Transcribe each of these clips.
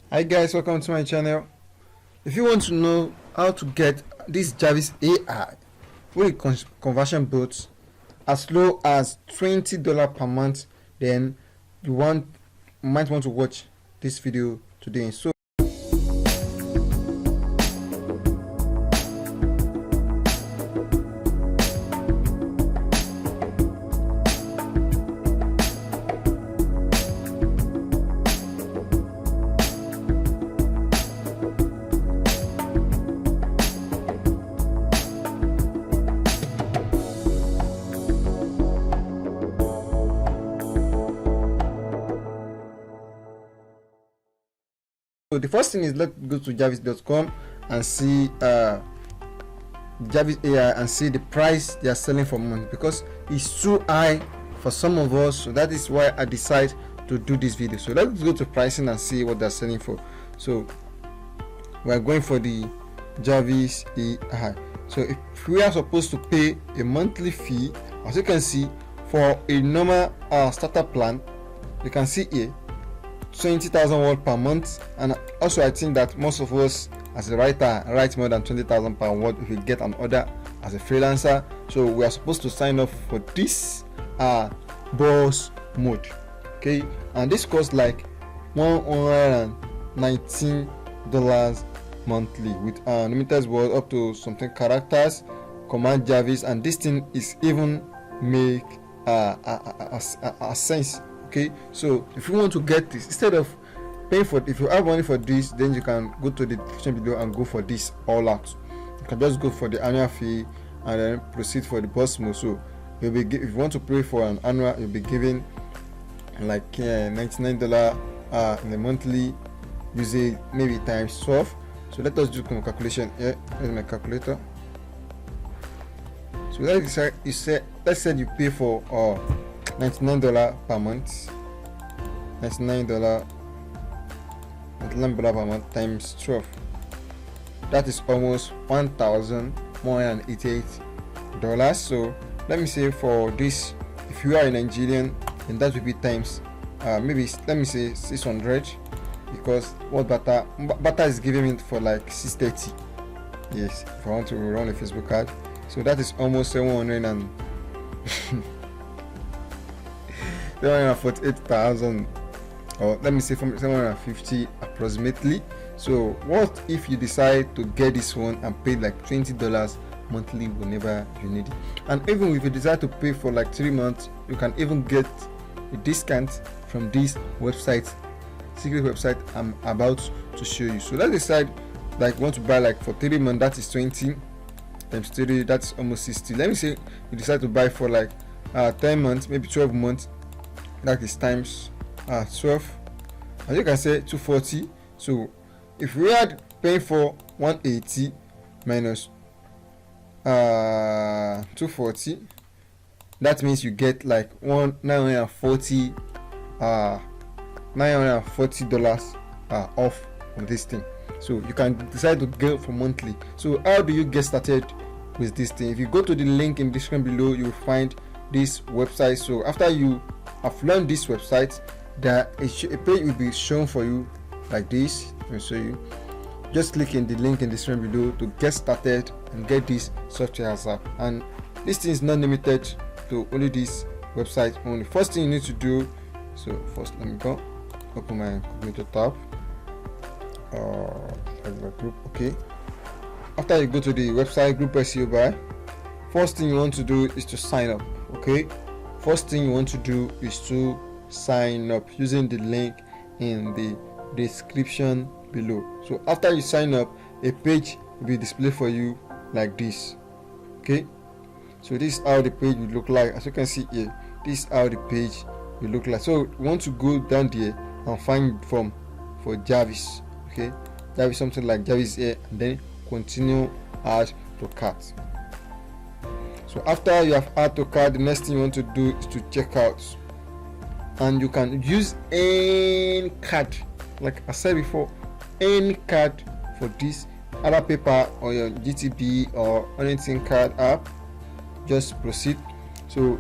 Hi guys, welcome to my channel. If you want to know how to get this Jarvis AI with conversion bots as low as $20 per month, then you might want to watch this video today. So the first thing is, let's go to Javis.com and see Javis.ai and see the price they are selling for month, because it's too high for some of us. So that is why I decide to do this video. So let's go to pricing and see what they're selling for. So we are going for the Javis.ai. So if we are supposed to pay a monthly fee, as you can see, for a normal starter plan, you can see here 20,000 word per month. And also I think that most of us as a writer write more than 20,000 per word if you get an order as a freelancer. So we are supposed to sign up for this boss mode, okay, and this costs like $119 monthly with unlimited word up to something characters, command Javis, and this thing is even make a sense. Okay, so if you want to get this, instead of paying for, if you have money for this, then you can go to the description below and go for this all out. You can just go for the annual fee and then proceed for the boss mode. So you'll be, if you want to pay for an annual, you'll be giving like $99 in the monthly usage, maybe times 12. So let us do some calculation here. Here's my calculator. So let's say you pay for $99 per month. $99 per month times 12. That is almost $1,188. So let me say for this, if you are a Nigerian, then that will be times maybe, let me say 600, because what Bata is giving it for like 630. Yes, if I want to run a Facebook ad. So that is almost 748,000, or let me say from 750 approximately. So what if you decide to get this one and pay like $20 monthly whenever you need it? And even if you decide to pay for like 3 months, you can even get a discount from this website, secret website I'm about to show you. So let's decide like you want to buy like for 3 months, that is 20 times 3, that's almost 60. Let me say you decide to buy for like 10 months, maybe 12 months, that is times 12, as you can say 240. So if we are paying for 180 minus 240, that means you get like $940 off of this thing. So you can decide to go for monthly. So how do you get started with this thing? If you go to the link in the description below, you will find this website. So after you have learned this website, that a page will be shown for you like this. I'll show you. Just click in the link in the description below to get started and get this software as app. And this thing is not limited to only this website only. First thing you need to do, so first let me go open my computer tab, group. Okay, after you go to the website Groupbuy, first thing you want to do is to sign up. Okay, first thing you want to do is to sign up using the link in the description below. So after you sign up, a page will be displayed for you like this. Okay, so this is how the page will look like. As you can see here, this is how the page will look like. So you want to go down there and find form for Javis. Okay, Javis, something like Javis here, and then continue add to cart. So after you have add to cart, the next thing you want to do is to check out, and you can use any card, like I said before, any card for this, other paper or your GTB or anything card app. Just proceed. So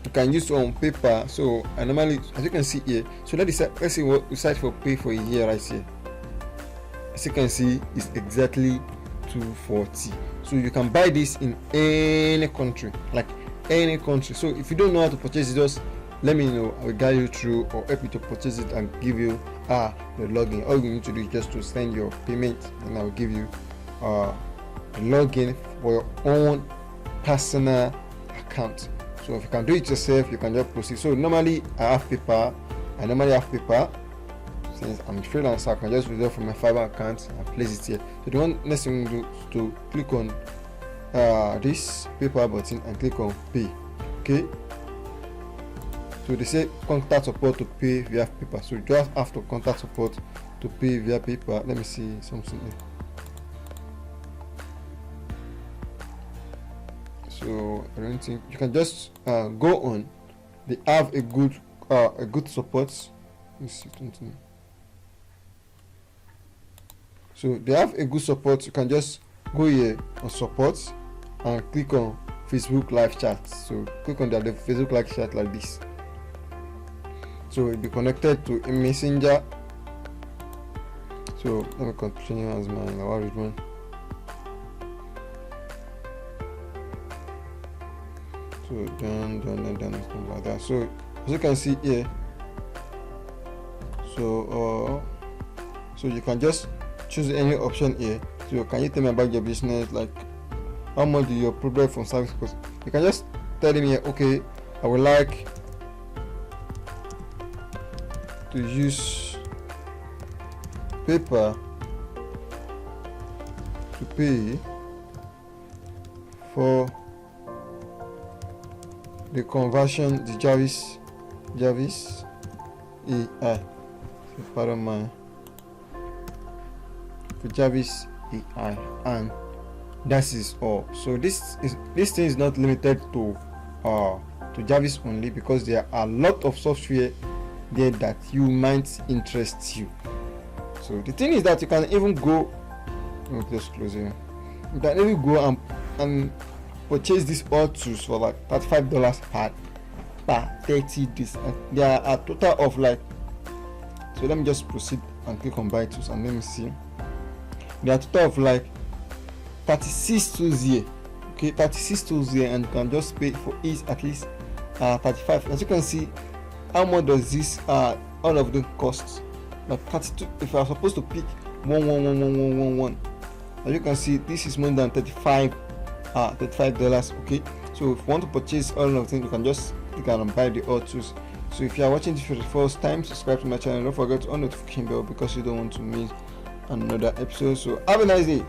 you can use on paper. So I normally, as you can see here, so let's say what we search for pay for a year right here. As you can see, it's exactly 240. So you can buy this in any country, like any country. So if you don't know how to purchase it, just let me know. I will guide you through or help you to purchase it and give you the login. All you need to do is just to send your payment, and I will give you a login for your own personal account. So if you can do it yourself, you can just proceed. So normally I have paper. Since I'm a freelancer, I can just withdraw from my Fiverr account and place it here. So the one next thing you do is to click on this paper button and click on pay. Okay, so they say contact support to pay via paper. So you just have to contact support to pay via paper. Let me see something here. So I don't think you can just go on. They have a good support. Let me see something. So they have a good support. You can just go here on support and click on Facebook live chat. So click on the Facebook live chat like this. So it'll be connected to a messenger. So let me continue as my one. So done, something like that. So as you can see here, so you can just choose any option here. So can you tell me about your business, like how much do your product from service cost? You can just tell me here, okay, I would like to use paper to pay for the conversion, the Javis.ai. Pardon my for Jarvis.ai, and that is all. So this thing is not limited to Jarvis only, because there are a lot of software there that you might interest you. So the thing is that you can even go, let me just close here. You can even go and purchase these all tools for like $35 per 30 days. There are a total of like, so let me just proceed and click on buy tools and let me see. There are a total of like 36 tools here. Okay, 36 tools here, and you can just pay for each at least 35. As you can see, how much does this all of them cost? Like 32. If I was supposed to pick 1, as you can see, this is more than $35. Okay, so if you want to purchase all of them, you can just click on buy the all tools. So if you are watching this for the first time, subscribe to my channel. Don't forget to on notification bell because you don't want to miss another episode. So have a nice day.